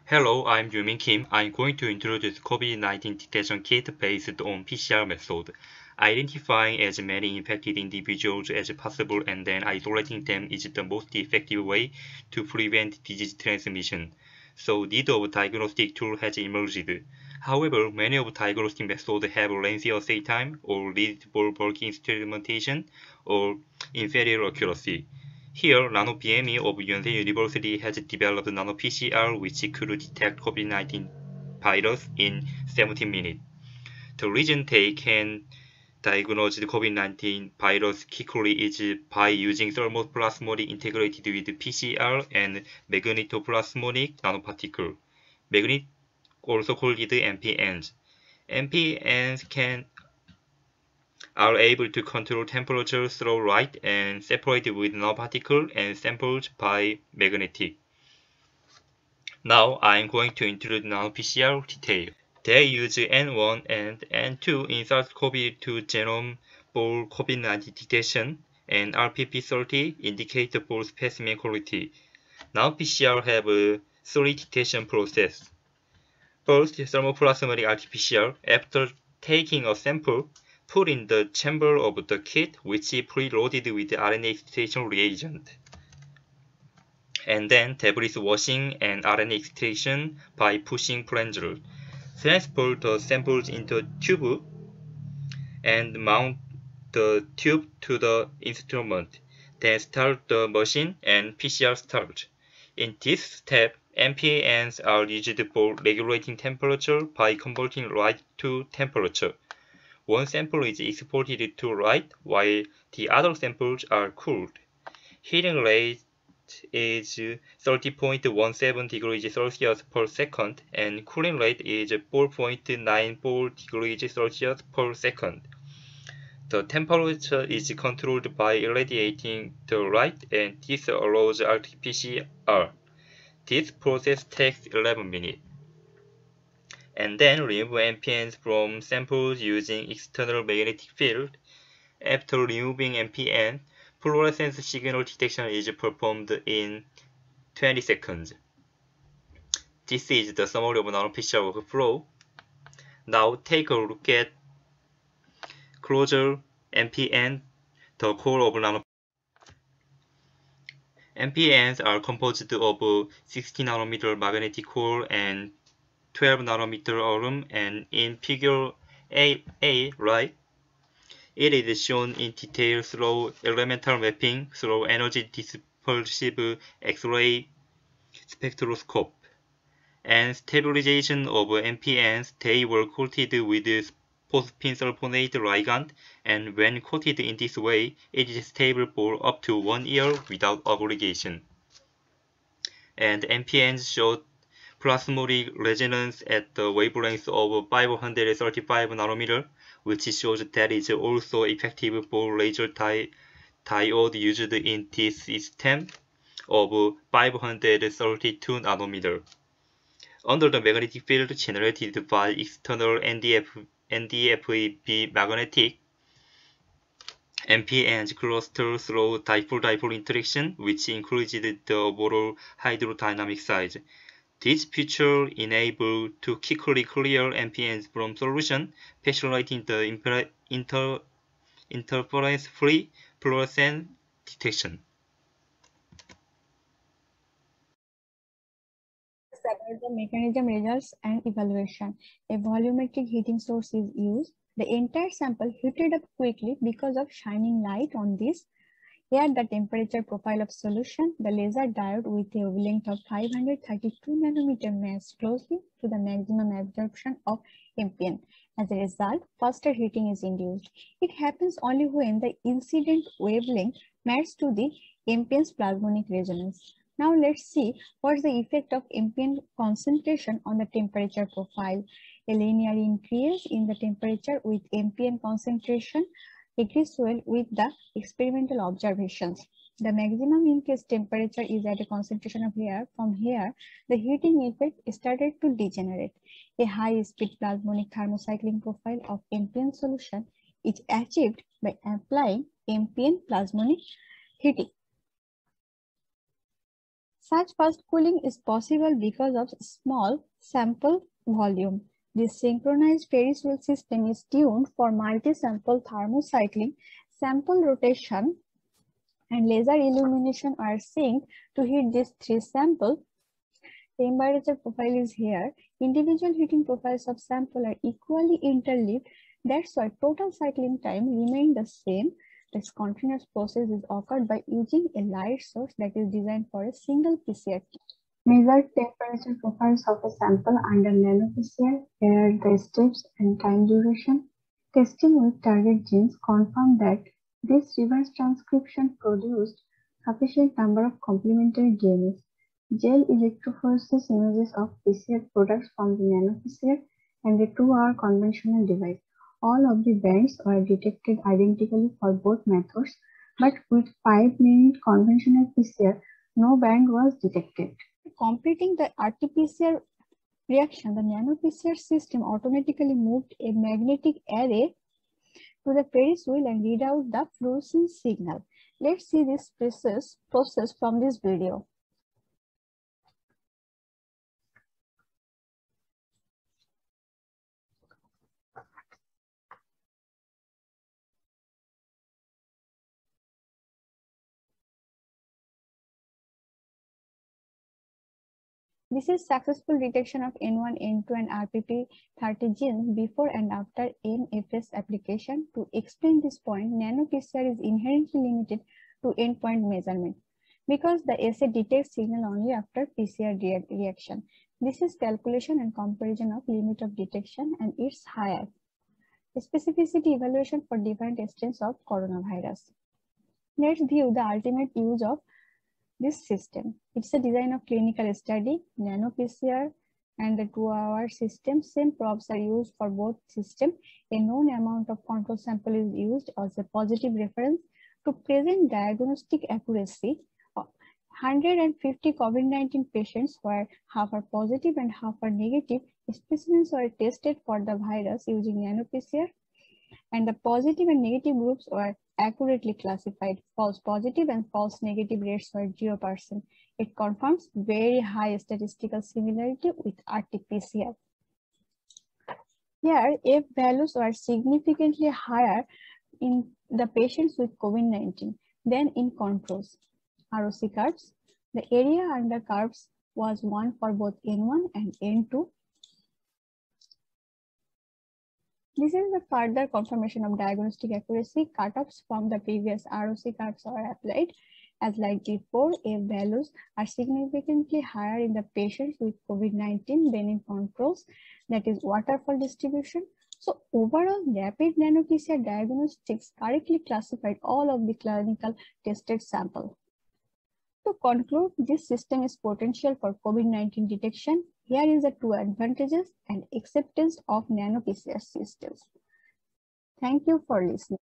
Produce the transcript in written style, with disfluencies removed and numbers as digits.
Hello, I'm Yu Min Kim. I'm going to introduce COVID-19 detection kit based on PCR method, identifying as many infected individuals as possible and then isolating them is the most effective way to prevent disease transmission. So need of diagnostic tool has emerged. However, many of diagnostic methods have lengthy assay time or lead for bulky instrumentation or inferior accuracy. Here, nanoBME of Yonsei University has developed nanoPCR which could detect COVID-19 virus in 17 minutes. The reason they can diagnose the COVID-19 virus quickly is by using thermoplasmonic integrated with PCR and magnetoplasmonic nanoparticle, magnet also called MPNs. MPNs are able to control temperature through light and separate with nanoparticle and samples by magnetic. Now I'm going to introduce nanoPCR detail. They use N1 and N2 in SARS-CoV-2 genome for COVID-19 detection, and RPP30 indicator for specimen quality. nanoPCR have three detection process. First, thermoplasmonic RT-PCR. After taking a sample, put in the chamber of the kit, which is preloaded with RNA extraction reagent. And then debris washing and RNA extraction by pushing plunger. Transport the samples into a tube and mount the tube to the instrument. Then start the machine and PCR start. In this step, MPNs are used for regulating temperature by converting light to temperature. One sample is exported to light while the other samples are cooled. Heating rate is 30.17 degrees Celsius per second and cooling rate is 4.94 degrees Celsius per second. The temperature is controlled by irradiating the light and this allows RT-PCR. This process takes 11 minutes. And then remove MPNs from samples using external magnetic field. After removing MPN, fluorescence signal detection is performed in 20 seconds. This is the summary of nanoPCR workflow. Now take a look at closer MPN, the core of nanoPCR. MPNs are composed of 60 nanometer magnetic core and 12 nanometer aluminum, and in figure A, right, it is shown in detail through elemental mapping through energy dispersive X-ray spectroscope and stabilization of MPNs. They were coated with phosphine sulfonate ligand, and when coated in this way, it is stable for up to 1 year without aggregation. And MPNs showed plasmonic resonance at the wavelength of 535 nanometer, which shows that is also effective for laser diode used in this system of 532 nanometer. Under the magnetic field generated by external NDFEB magnetic, MPNs cluster through dipole-dipole interaction, which increases the overall hydrodynamic size. This feature enables to quickly clear MPNs from solution, facilitating the interference-free fluorescence detection. About the mechanism, results, and evaluation. A volumetric heating source is used. The entire sample heated up quickly because of shining light on this. Here the temperature profile of solution. The laser diode with a wavelength of 532 nanometer matches closely to the maximum absorption of MPN. As a result, faster heating is induced. It happens only when the incident wavelength matches to the MPN's plasmonic resonance. Now let's see what's the effect of MPN concentration on the temperature profile. A linear increase in the temperature with MPN concentration agrees well with the experimental observations. The maximum increased temperature is at a concentration of air. From here, the heating effect started to degenerate. A high-speed plasmonic thermocycling profile of MPN solution is achieved by applying MPN plasmonic heating. Such fast cooling is possible because of small sample volume. This synchronized Ferris wheel system is tuned for multi-sample thermocycling, sample rotation, and laser illumination are synced to hit these three samples. Temperature profile is here. Individual heating profiles of sample are equally interleaved. That's why total cycling time remains the same. This continuous process is occurred by using a light source that is designed for a single PCR kit. Measured temperature profiles of a sample under nanoPCR, here the steps and time duration. Testing with target genes confirmed that this reverse transcription produced sufficient number of complementary DNAs. Gel electrophoresis images of PCR products from the nanoPCR and a 2-hour conventional device. All of the bands were detected identically for both methods, but with 5-minute conventional PCR, no band was detected. Completing the RT-PCR reaction, the nanoPCR system automatically moved a magnetic array to the Ferris wheel and read out the fluorescence signal. Let's see this process from this video. This is successful detection of N1, N2, and RPP30 genes before and after MFS application. To explain this point, nanoPCR is inherently limited to endpoint measurement because the assay detects signal only after PCR reaction. This is calculation and comparison of limit of detection, and it's higher. Specificity evaluation for different strains of coronavirus. Let's view the ultimate use of this system. It's a design of clinical study, nanoPCR, and the 2-hour system. Same probes are used for both systems. A known amount of control sample is used as a positive reference to present diagnostic accuracy. 150 COVID-19 patients where half are positive and half are negative. Specimens were tested for the virus using nanoPCR, and the positive and negative groups were accurately classified. False positive and false negative rates were 0%. It confirms very high statistical similarity with RT-PCR. Here, F values were significantly higher in the patients with COVID-19 than in controls. ROC curves. The area under curves was 1 for both N1 and N2. This is the further confirmation of diagnostic accuracy. Cutoffs from the previous ROC curves are applied. As like before, F values are significantly higher in the patients with COVID-19 than in controls, that is waterfall distribution. So overall, rapid nanoPCR diagnostics correctly classified all of the clinical tested sample. To conclude, this system is potential for COVID-19 detection. Here is the 2 advantages and acceptance of nanoPCR systems. Thank you for listening.